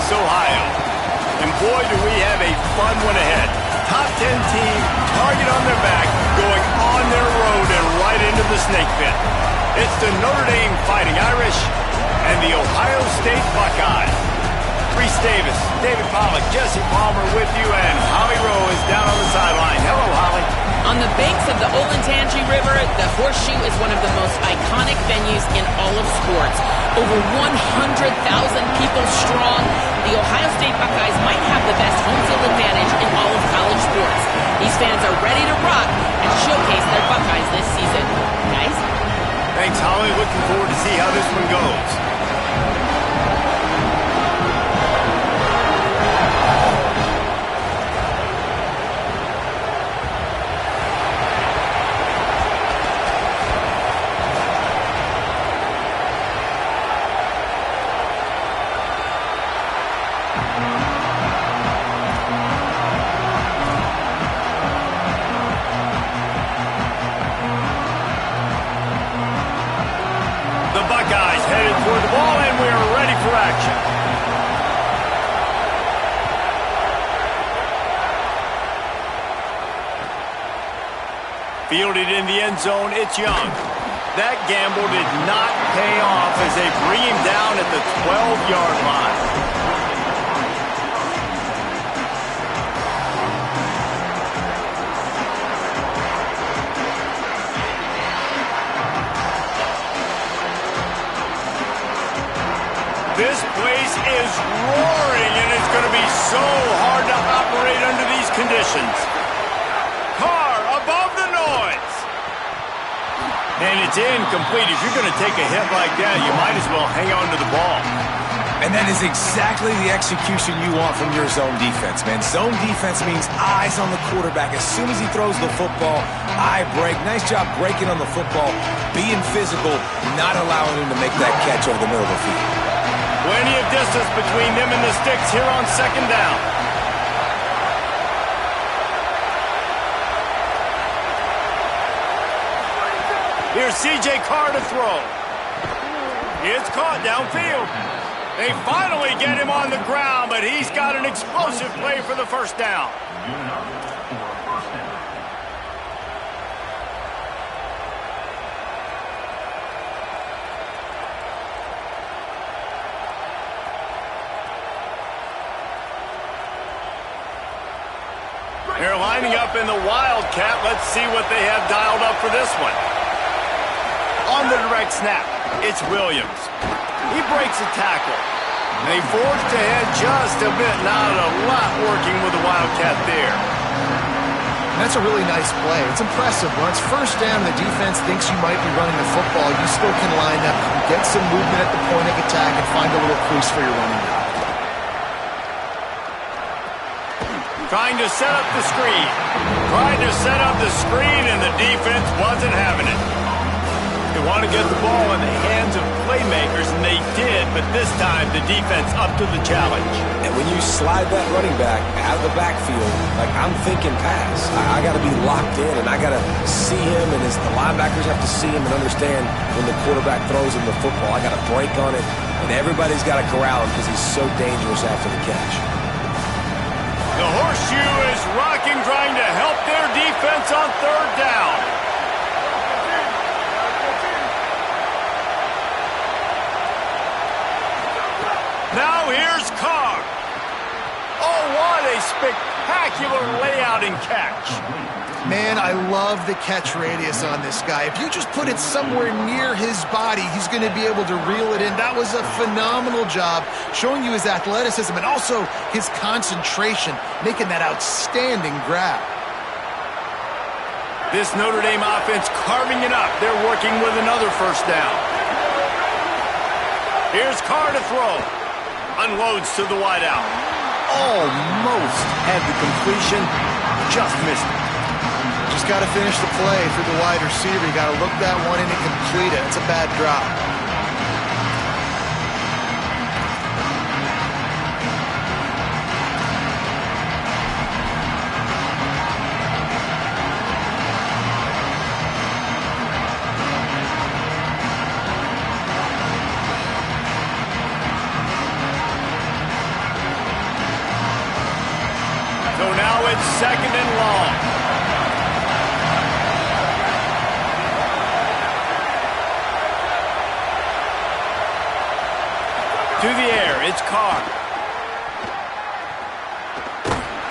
Columbus, Ohio. And boy, do we have a fun one ahead. Top 10 team, target on their back, going on their road and right into the snake pit. It's the Notre Dame Fighting Irish and the Ohio State Buckeyes. Reese Davis, David Pollack, Jesse Palmer with you, and Holly Rowe is down on the sideline. Hello, Holly. On the banks of the Olentangy River, the Horseshoe is one of the most iconic venues in all of sports. Over 100,000 people strong, the Ohio State Buckeyes might have the best home field advantage in all of college sports. These fans are ready to rock and showcase their Buckeyes this season. Guys? Thanks, Holly. Looking forward to see how this one goes. Fielded in the end zone, it's Young. That gamble did not pay off as they bring him down at the 12-yard line. This place is roaring, and it's going to be so hard to operate under these conditions. And it's incomplete. If you're going to take a hit like that, you might as well hang on to the ball. And that is exactly the execution you want from your zone defense, man. Zone defense means eyes on the quarterback. As soon as he throws the football, eye break. Nice job breaking on the football, being physical, not allowing him to make that catch over the middle of the field. Plenty of distance between them and the sticks here on second down. Here's C.J. Carr to throw. It's caught downfield. They finally get him on the ground, but he's got an explosive play for the first down. They're lining up in the Wildcat. Let's see what they have dialed up for this one. On the direct snap, it's Williams. He breaks a tackle. They forged ahead just a bit. Not a lot working with the Wildcat there. That's a really nice play. It's impressive. When it's first down and the defense thinks you might be running the football, you still can line up, get some movement at the point of attack, and find a little crease for your running back. Trying to set up the screen. Trying to set up the screen, and the defense wasn't having it. They want to get the ball in the hands of playmakers, and they did, but this time the defense up to the challenge. And when you slide that running back out of the backfield, like I'm thinking pass, I got to be locked in, and I got to see him, and as the linebackers have to see him and understand when the quarterback throws him the football, I got to break on it, and everybody's got to corral him because he's so dangerous after the catch. The Horseshoe is rocking, trying to help their defense on third down. Now here's Carr. Oh, what a spectacular layout and catch. Man, I love the catch radius on this guy. If you just put it somewhere near his body, he's going to be able to reel it in. That was a phenomenal job, showing you his athleticism and also his concentration, making that outstanding grab. This Notre Dame offense carving it up. They're working with another first down. Here's Carr to throw. Unloads to the wideout. Almost had the completion. Just missed it. Just got to finish the play for the wide receiver. You got to look that one in and complete it. It's a bad drop. it's 2nd and long. To the air, it's Carr.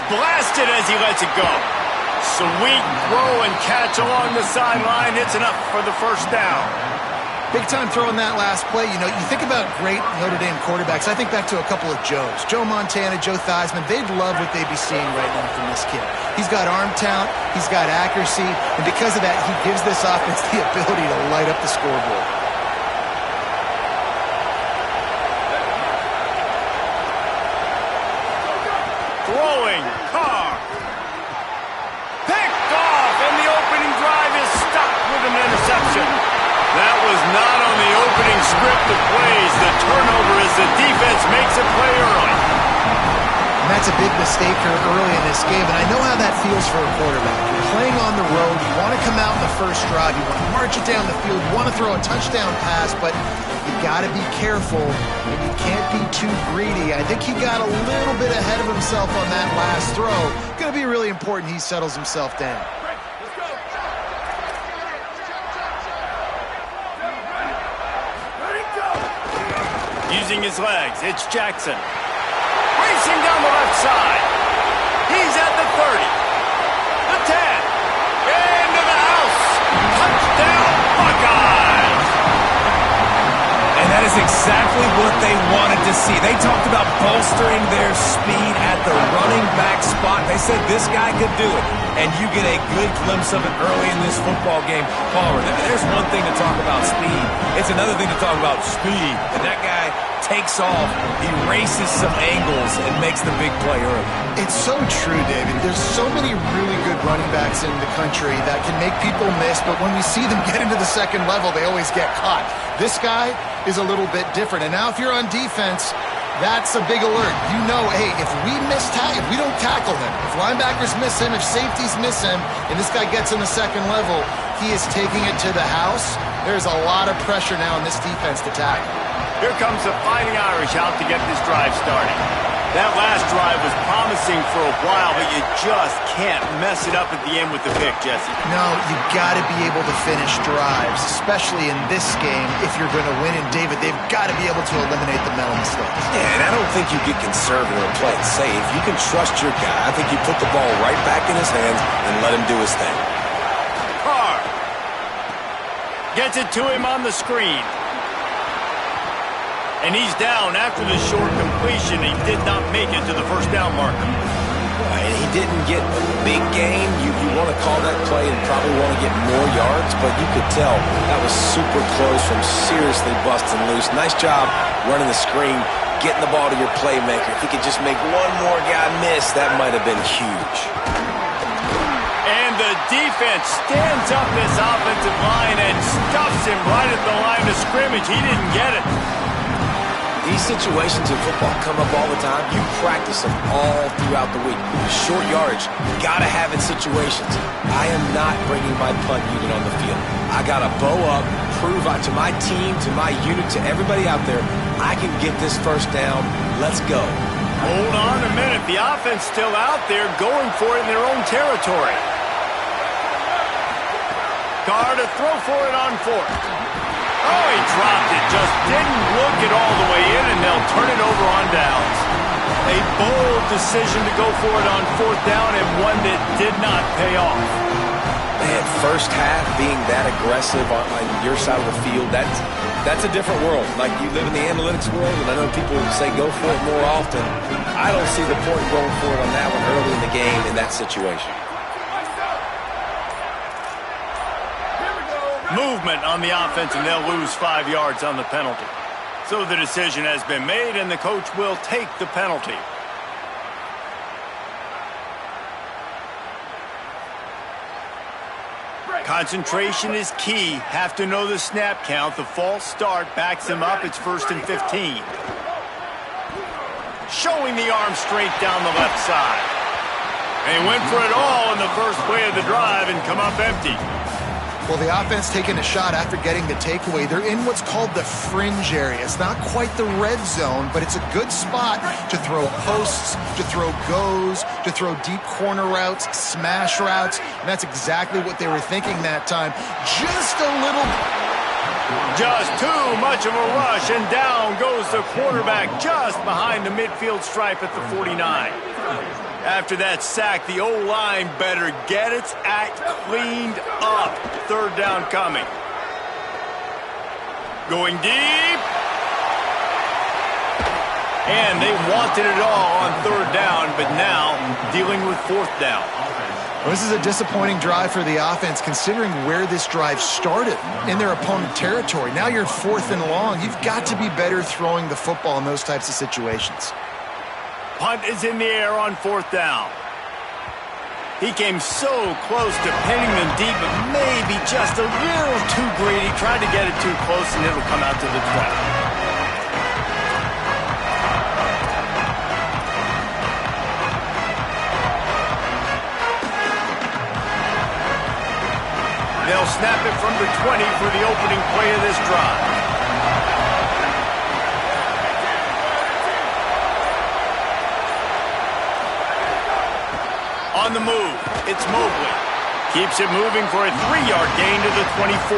Blasted as he lets it go. Sweet throw and catch along the sideline. It's enough for the first down. Big time throw in that last play. You know, you think about great Notre Dame quarterbacks. I think back to a couple of Joes. Joe Montana, Joe Theismann. They'd love what they'd be seeing right now from this kid. He's got arm talent. He's got accuracy. And because of that, he gives this offense the ability to light up the scoreboard. Throwing, Carr. Picked off, and the opening drive is stopped with an interception. That was not on the opening script of plays. The turnover as the defense makes a play early. And that's a big mistake here early in this game, and I know how that feels for a quarterback. You're playing on the road. You want to come out in the first drive. You want to march it down the field. You want to throw a touchdown pass, but you got to be careful, and you can't be too greedy. I think he got a little bit ahead of himself on that last throw. Going to be really important he settles himself down. Using his legs, it's Jackson. Racing down the left side. He's at the 30. The 10. Into the house. Touchdown, Buckeyes. And that is exactly what they wanted to see. They talked about bolstering their speed at the running back spot. They said this guy could do it. And you get a good glimpse of it early in this football game. Palmer, there's one thing to talk about speed. It's another thing to talk about speed. And that guy takes off, he races some angles, and makes the big play early. It's so true, David. There's so many really good running backs in the country that can make people miss, but when we see them get into the second level, they always get caught. This guy is a little bit different. And now if you're on defense, that's a big alert. You know, hey, if we don't tackle him, if linebackers miss him, if safeties miss him, and this guy gets in the second level, he is taking it to the house. There's a lot of pressure now in this defense to tackle. Here comes the Fighting Irish out to get this drive started. That last drive was promising for a while, but you just can't mess it up at the end with the pick, Jesse. No, you got to be able to finish drives, especially in this game if you're going to win. And, David, they've got to be able to eliminate the mental mistakes. Yeah, and I don't think you get conservative and play it safe. You can trust your guy. I think you put the ball right back in his hands and let him do his thing. Carr gets it to him on the screen. And he's down after the short completion. He did not make it to the first down marker. And he didn't get a big gain. You want to call that play and probably want to get more yards, but you could tell that was super close from seriously busting loose. Nice job running the screen, getting the ball to your playmaker. If he could just make one more guy miss, that might have been huge. And the defense stands up this offensive line and stuffs him right at the line of scrimmage. He didn't get it. These situations in football come up all the time. You practice them all throughout the week. Short yardage, gotta have in situations. I am not bringing my punt unit on the field. I gotta bow up, prove to my team, to my unit, to everybody out there, I can get this first down. Let's go. Hold on a minute. The offense still out there going for it in their own territory. Carr to throw for it on fourth. Oh, he dropped it. Just didn't look it all the way in, and they'll turn it over on downs. A bold decision to go for it on fourth down, and one that did not pay off. Man, first half being that aggressive on your side of the field, that's a different world. Like, you live in the analytics world, and I know people say go for it more often. I don't see the point in going for it on that one early in the game in that situation. Movement on the offense, and they'll lose 5 yards on the penalty. So the decision has been made, and the coach will take the penalty. Concentration is key. Have to know the snap count. The false start backs him up. It's 1st and 15. Showing the arm straight down the left side. They went for it all in the first play of the drive and come up empty. Well, the offense taking a shot after getting the takeaway. They're in what's called the fringe area. It's not quite the red zone, but it's a good spot to throw posts, to throw goes, to throw deep corner routes, smash routes, and that's exactly what they were thinking that time. Just too much of a rush, and down goes the quarterback just behind the midfield stripe at the 49. After that sack, the O-line better get its act cleaned up. Third down coming. Going deep. And they wanted it all on third down, but now dealing with fourth down. Well, this is a disappointing drive for the offense, considering where this drive started, in their opponent territory. Now you're 4th and long. You've got to be better throwing the football in those types of situations. Punt is in the air on fourth down. He came so close to pinning them deep, but maybe just a little too greedy. Tried to get it too close, and it'll come out to the 20. They'll snap it from the 20 for the opening play of this drive. On the move, it's Mobley. Keeps it moving for a 3-yard gain to the 24.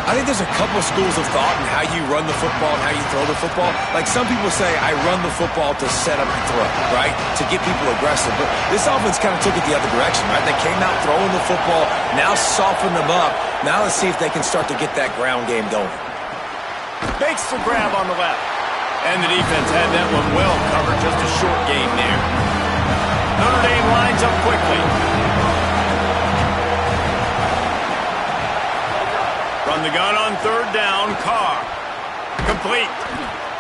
I think there's a couple of schools of thought in how you run the football and how you throw the football. Like some people say, I run the football to set up and throw, right? To get people aggressive. But this offense kind of took it the other direction, right? They came out throwing the football, now soften them up. Now let's see if they can start to get that ground game going. Makes the grab on the left. And the defense had that one well covered, just a short gain there. Notre Dame lines up quickly. Run the gun on third down, Carr. Complete.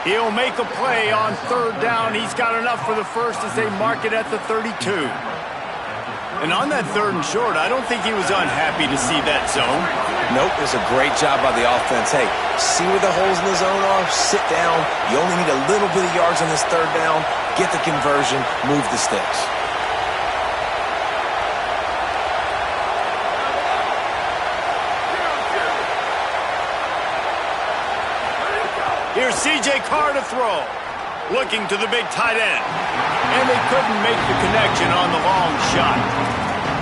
He'll make a play on third down. He's got enough for the first as they mark it at the 32. And on that third and short, I don't think he was unhappy to see that zone. Nope, it's a great job by the offense. Hey, see where the holes in the zone are? Sit down. You only need a little bit of yards on this third down. Get the conversion. Move the sticks. Here's C.J. Carr to throw. Looking to the big tight end. And they couldn't make the connection on the long shot.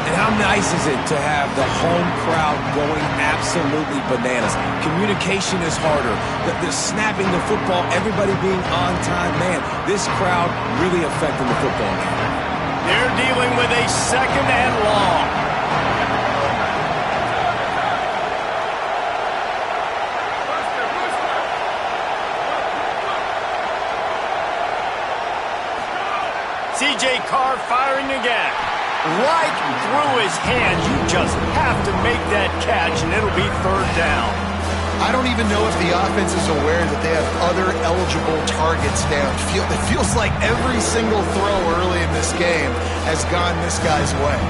And how nice is it to have the home crowd going absolutely bananas? Communication is harder. The snapping the football, everybody being on time. Man, this crowd really affecting the football game. They're dealing with a second and long. C.J. Carr firing again. Right through his hands. You just have to make that catch, and it'll be third down. I don't even know if the offense is aware that they have other eligible targets down. It feels like every single throw early in this game has gone this guy's way.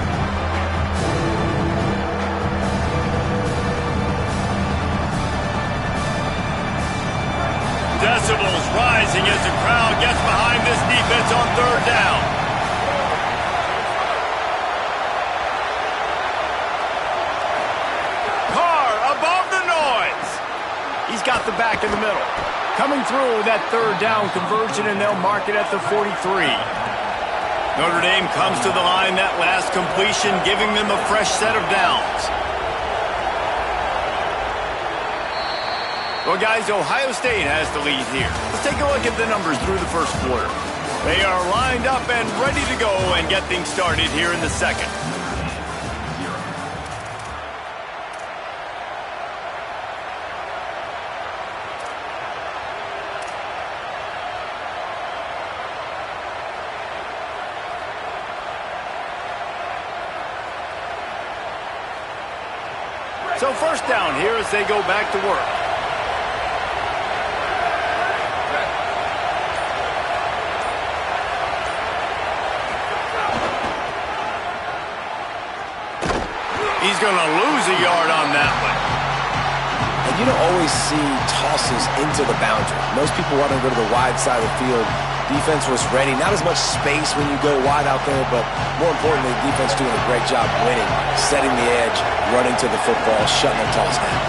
Decibels rising as the crowd gets behind this defense on third down. Carr above the noise. He's got the back in the middle. Coming through with that third down conversion, and they'll mark it at the 43. Notre Dame comes to the line that last completion, giving them a fresh set of downs. Well, guys, Ohio State has the lead here. Let's take a look at the numbers through the first quarter. They are lined up and ready to go and get things started here in the second. So first down here as they go back to work. He's going to lose a yard on that one. And you don't always see tosses into the boundary. Most people want to go to the wide side of the field. Defense was ready. Not as much space when you go wide out there, but more importantly, defense doing a great job winning, setting the edge, running to the football, shutting their toss down.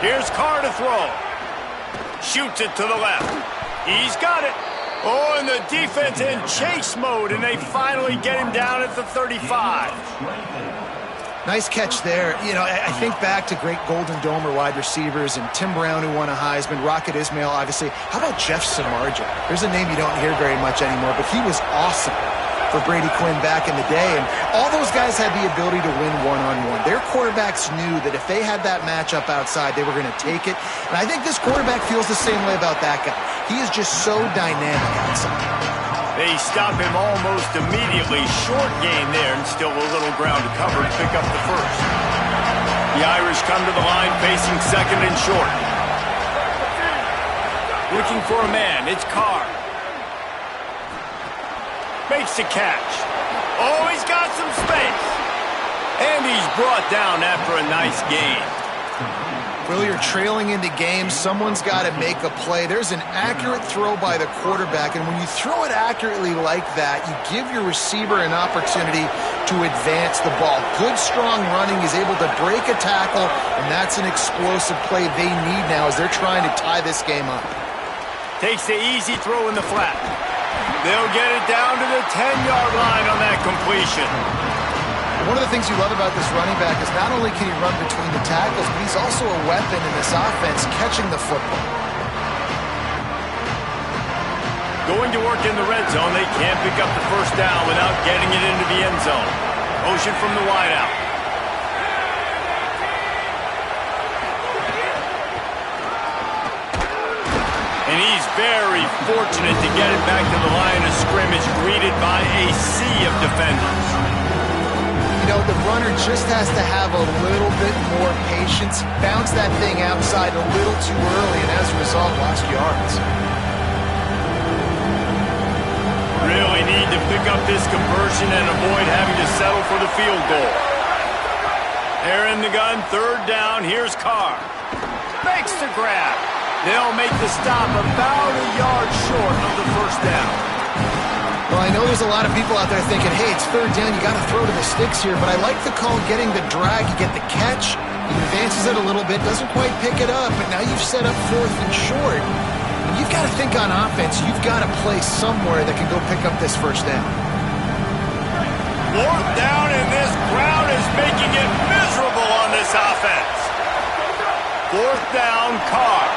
Here's Carr to throw. Shoots it to the left. He's got it. Oh, and the defense in chase mode, and they finally get him down at the 35. Nice catch there. You know, I think back to great Golden Domer wide receivers and Tim Brown, who won a Heisman, Rocket Ismail, obviously. How about Jeff Samardzija? There's a name you don't hear very much anymore, but he was awesome for Brady Quinn back in the day. And all those guys had the ability to win one-on-one. Their quarterbacks knew that if they had that matchup outside, they were going to take it. And I think this quarterback feels the same way about that guy. He is just so dynamic outside. They stop him almost immediately. Short gain there, and still a little ground to cover to pick up the first. The Irish come to the line facing second and short. Looking for a man. It's Carr. Makes the catch. Oh, he's got some space. And he's brought down after a nice gain. Will, you're trailing into games. Someone's got to make a play. There's an accurate throw by the quarterback, and when you throw it accurately like that, you give your receiver an opportunity to advance the ball. Good, strong running. He's able to break a tackle, and that's an explosive play they need now as they're trying to tie this game up. Takes the easy throw in the flat. They'll get it down to the 10-yard line on that completion. One of the things you love about this running back is not only can he run between the tackles, but he's also a weapon in this offense, catching the football. Going to work in the red zone, they can't pick up the first down without getting it into the end zone. Motion from the wideout. And he's very fortunate to get it back to the line of scrimmage, greeted by a sea of defenders. You know, the runner just has to have a little bit more patience, bounce that thing outside a little too early, and as a result, lost yards. Really need to pick up this conversion and avoid having to settle for the field goal. They're in the gun, third down. Here's Carr. Makes the grab. They'll make the stop about a yard short of the first down. Well, I know there's a lot of people out there thinking, hey, it's third down, you got to throw to the sticks here, but I like the call getting the drag. You get the catch, he advances it a little bit, doesn't quite pick it up, but now you've set up fourth and short. And you've got to think on offense, you've got to play somewhere that can go pick up this first down. Fourth down, and this crowd is making it miserable on this offense. Fourth down, Carr.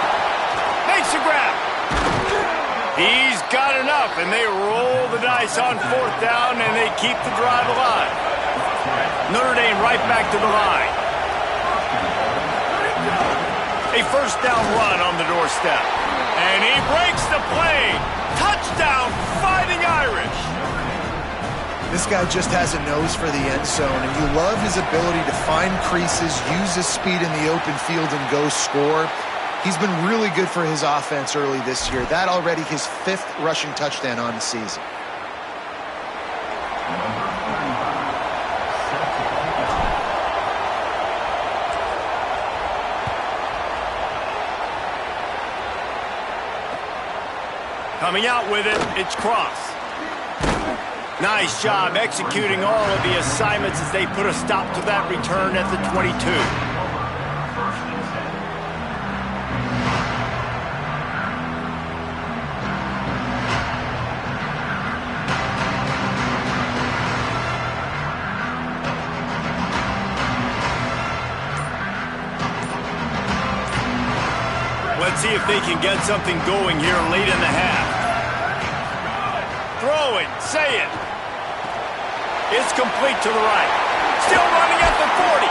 Makes a grab. He's got enough, and they roll the dice on fourth down, and they keep the drive alive. Notre Dame right back to the line. A first down run on the doorstep. And he breaks the play. Touchdown, Fighting Irish. This guy just has a nose for the end zone, and you love his ability to find creases, use his speed in the open field, and go score. He's been really good for his offense early this year. That already his 5th rushing touchdown on the season. Coming out with it, it's Cross. Nice job executing all of the assignments as they put a stop to that return at the 22. Let's see if they can get something going here late in the half. Throw it, say it. It's complete to the right. Still running at the 40.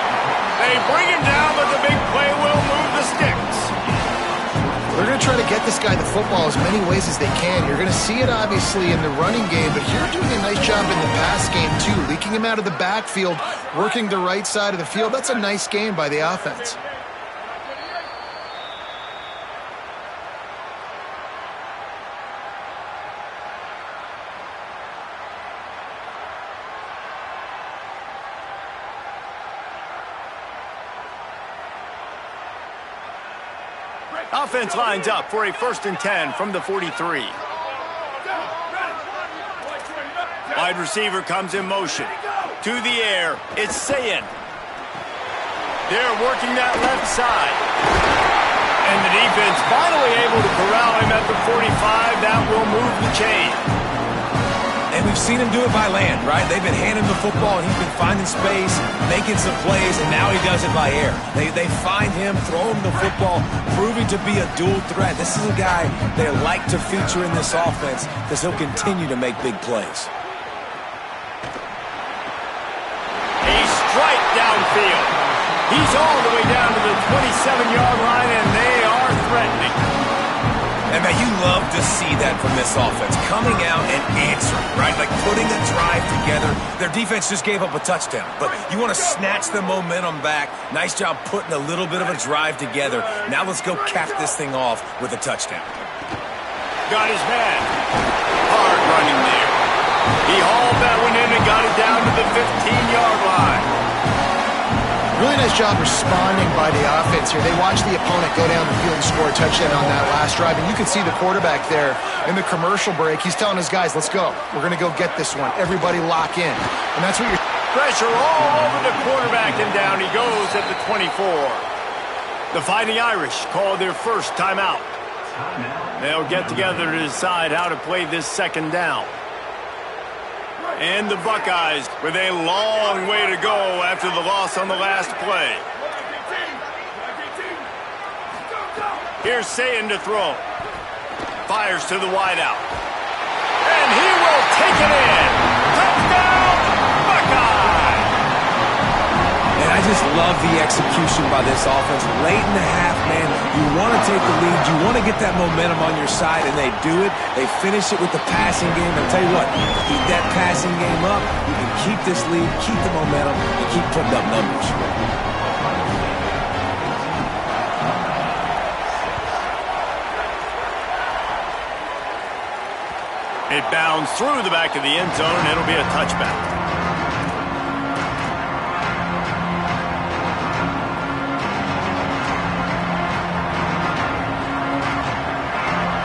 They bring him down, but the big play will move the sticks. They're going to try to get this guy the football as many ways as they can. You're going to see it, obviously, in the running game, but you're doing a nice job in the pass game, too. Leaking him out of the backfield, working the right side of the field. That's a nice game by the offense. Offense lines up for a 1st and 10 from the 43. Wide receiver comes in motion. To the air, it's Sayin. They're working that left side. And the defense finally able to corral him at the 45. That will move the chain. And we've seen him do it by land, right? They've been handing the football, and he's been finding space, making some plays, and now he does it by air. They find him, throw him the football, proving to be a dual threat. This is a guy they like to feature in this offense because he'll continue to make big plays. Right downfield. He's all the way down to the 27-yard line, and they are threatening. And man, you love to see that from this offense. Coming out and answering, right? Like putting a drive together. Their defense just gave up a touchdown, but you want to snatch the momentum back. Nice job putting a little bit of a drive together. Now let's go cap this thing off with a touchdown. Got his man. Hard running there. He hauled that one in and got it down to the 15-yard line. Really nice job responding by the offense here. They watched the opponent go down the field and score a touchdown on that last drive, and you can see the quarterback there in the commercial break. He's telling his guys, let's go. We're going to go get this one. Everybody lock in. And that's what you're... Pressure all over the quarterback, and down he goes at the 24. The Fighting Irish call their first timeout. They'll get together to decide how to play this second down. And the Buckeyes with a long way to go after the loss on the last play. Here's Sayin to throw. Fires to the wideout. And he will take it in. Touchdown, Buckeye! And I just love the execution by this offense. Late in the half, man, you want to take the lead. You want to get that momentum on your side, and they do it. They finish it with the passing game. I'll tell you what, keep that passing game up. You can keep this lead, keep the momentum, and keep putting up numbers. It bounds through the back of the end zone, and it'll be a touchback.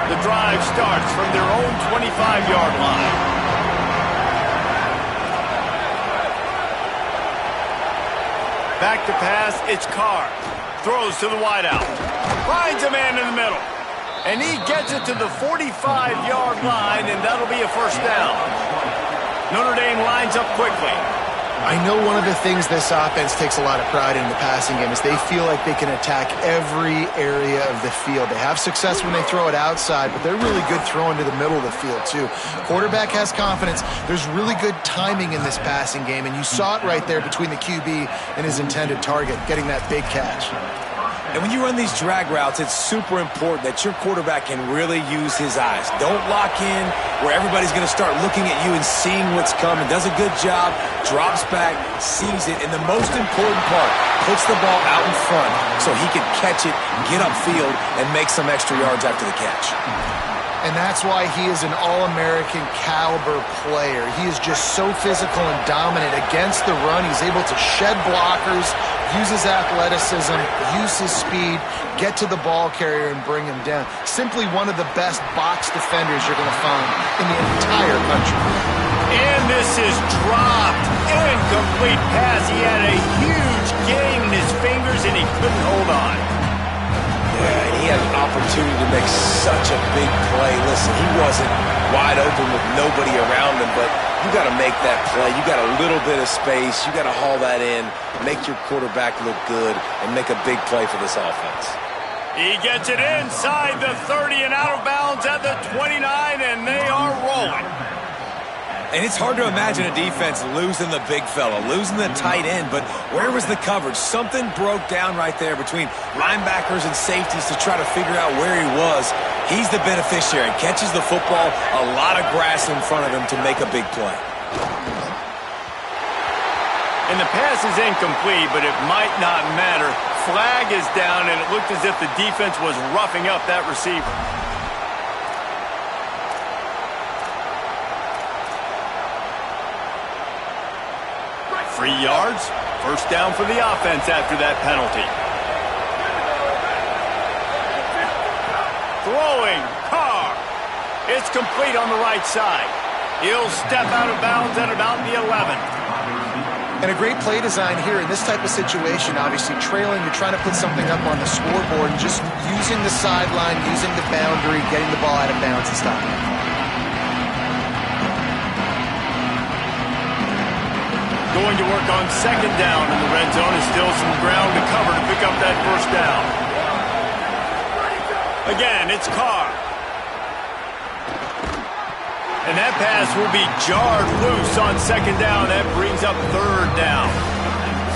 The drive starts from their own 25-yard line. Back to pass, it's Carr. Throws to the wideout. Finds a man in the middle. And he gets it to the 45-yard line, and that'll be a first down. Notre Dame lines up quickly. I know one of the things this offense takes a lot of pride in the passing game is they feel like they can attack every area of the field. They have success when they throw it outside, but they're really good throwing to the middle of the field, too. Quarterback has confidence. There's really good timing in this passing game, and you saw it right there between the QB and his intended target, getting that big catch. And when you run these drag routes, it's super important that your quarterback can really use his eyes. Don't lock in where everybody's going to start looking at you and seeing what's coming. Does a good job, drops back, sees it, and the most important part, puts the ball out in front so he can catch it, get upfield, and make some extra yards after the catch. And that's why he is an All-American caliber player. He is just so physical and dominant against the run. He's able to shed blockers, use his athleticism, use his speed, get to the ball carrier and bring him down. Simply one of the best box defenders you're going to find in the entire country. And this is dropped. Incomplete pass. He had a huge gain in his fingers and he couldn't hold on. Yeah, he had an opportunity to make such a big play. Listen, he wasn't wide open with nobody around him, but you got to make that play. You got a little bit of space. You got to haul that in, make your quarterback look good, and make a big play for this offense. He gets it inside the 30 and out of bounds at the 29, and they are rolling. And it's hard to imagine a defense losing the big fella, losing the tight end, but where was the coverage? Something broke down right there between linebackers and safeties to try to figure out where he was. He's the beneficiary, catches the football, a lot of grass in front of him to make a big play. And the pass is incomplete, but it might not matter. Flag is down, and it looked as if the defense was roughing up that receiver. 3 yards, first down for the offense after that penalty. It's complete on the right side. He'll step out of bounds at about the 11. And a great play design here in this type of situation. Obviously trailing, you're trying to put something up on the scoreboard and just using the sideline, using the boundary, getting the ball out of bounds and stopping it. Going to work on second down in the red zone. Is still some ground to cover to pick up that first down. Again, it's Carr. And that pass will be jarred loose on second down. That brings up third down.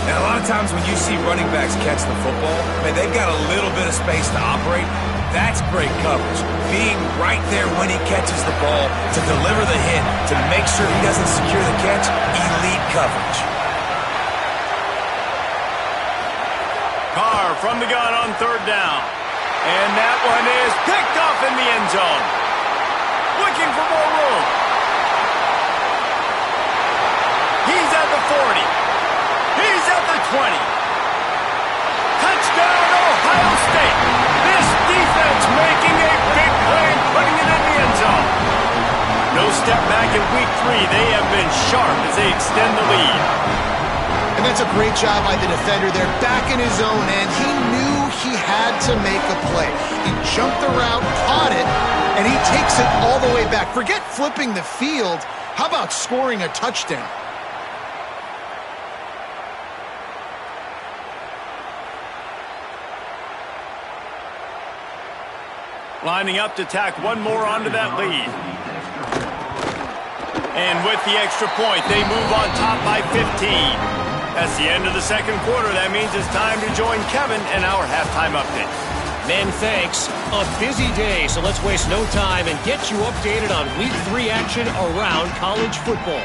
And a lot of times when you see running backs catch the football, man, they've got a little bit of space to operate. That's great coverage. Being right there when he catches the ball to deliver the hit, to make sure he doesn't secure the catch, elite coverage. Carr from the gun on third down. And that one is picked off in the end zone. Looking for more room. He's at the 40. He's at the 20. Touchdown, Ohio State. This defense making a big play and putting it in the end zone. No step back in week 3. They have been sharp as they extend the lead. And that's a great job by the defender there, back in his own end. He knew he had to make a play. He jumped the route, caught it, and he takes it all the way back. Forget flipping the field. How about scoring a touchdown? Lining up to tack one more onto that lead. And with the extra point, they move on top by 15. That's the end of the second quarter. That means it's time to join Kevin in our halftime update. Men, thanks. A busy day, so let's waste no time and get you updated on Week 3 action around college football.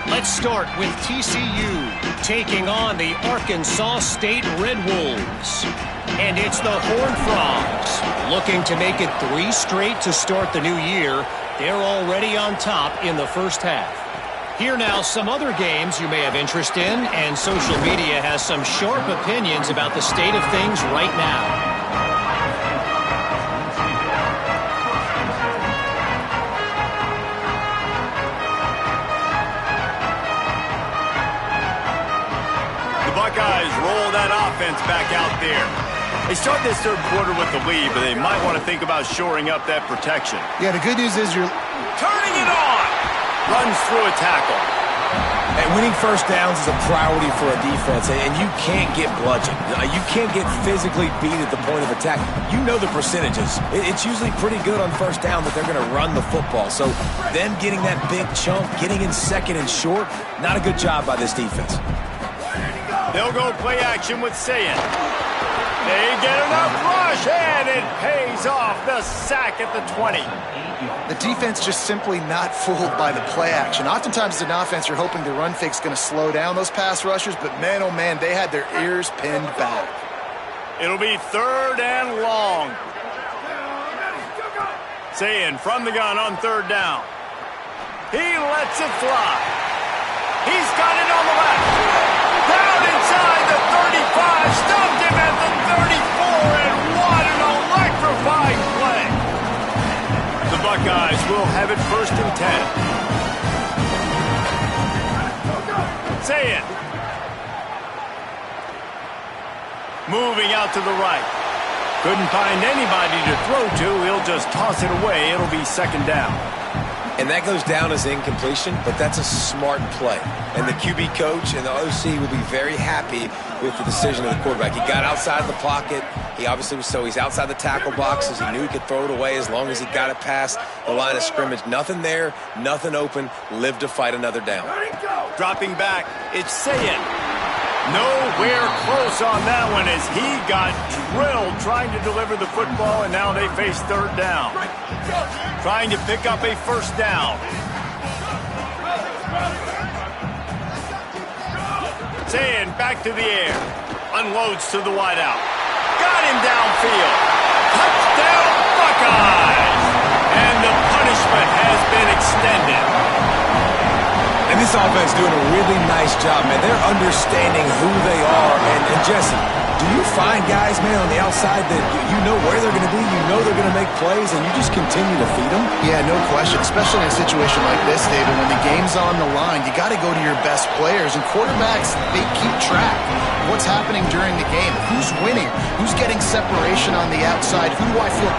Let's start with TCU taking on the Arkansas State Red Wolves. And it's the Horned Frogs looking to make it 3 straight to start the new year. They're already on top in the first half. Here now, some other games you may have interest in, and social media has some sharp opinions about the state of things right now. Buckeyes roll that offense back out there. They start this third quarter with the lead, but they might want to think about shoring up that protection. Yeah, the good news is you're turning it on. Runs through a tackle. And winning first downs is a priority for a defense, and you can't get bludgeoned. You can't get physically beat at the point of attack. You know the percentages. It's usually pretty good on first down that they're going to run the football. So them getting that big chunk, getting in second and short, not a good job by this defense. They'll go play action with Sayin. They get enough rush, and it pays off. The sack at the 20. The defense just simply not fooled by the play action. Oftentimes as an offense, you're hoping the run fake's going to slow down those pass rushers, but man, oh man, they had their ears pinned back. It'll be third and long. Sayin from the gun on third down. He lets it fly. He's got it on the left. Down inside the 35, stopped him at the 34, and what an electrifying play. The Buckeyes will have it first and 10. Sayin. Moving out to the right. Couldn't find anybody to throw to. He'll just toss it away. It'll be second down. And that goes down as incompletion, but that's a smart play. And the QB coach and the OC will be very happy with the decision of the quarterback. He got outside the pocket. He obviously was he's outside the tackle boxes. He knew he could throw it away as long as he got it past the line of scrimmage. Nothing there, nothing open. Live to fight another down. Dropping back, it's Sayin. Nowhere close on that one as he got drilled trying to deliver the football, and now they face third down. Trying to pick up a first down. Sayin back to the air. Unloads to the wideout. Got him downfield. Touchdown Buckeyes! And the punishment has been extended. And this offense doing a really nice job, man. They're understanding who they are. And Jesse, Do you find guys, man, on the outside that you know where they're going to be, you know they're going to make plays, and you just continue to feed them? Yeah, no question, especially in a situation like this, David, when the game's on the line, you got to go to your best players, and quarterbacks, they keep track of what's happening during the game. Who's winning? Who's getting separation on the outside? Who do I feel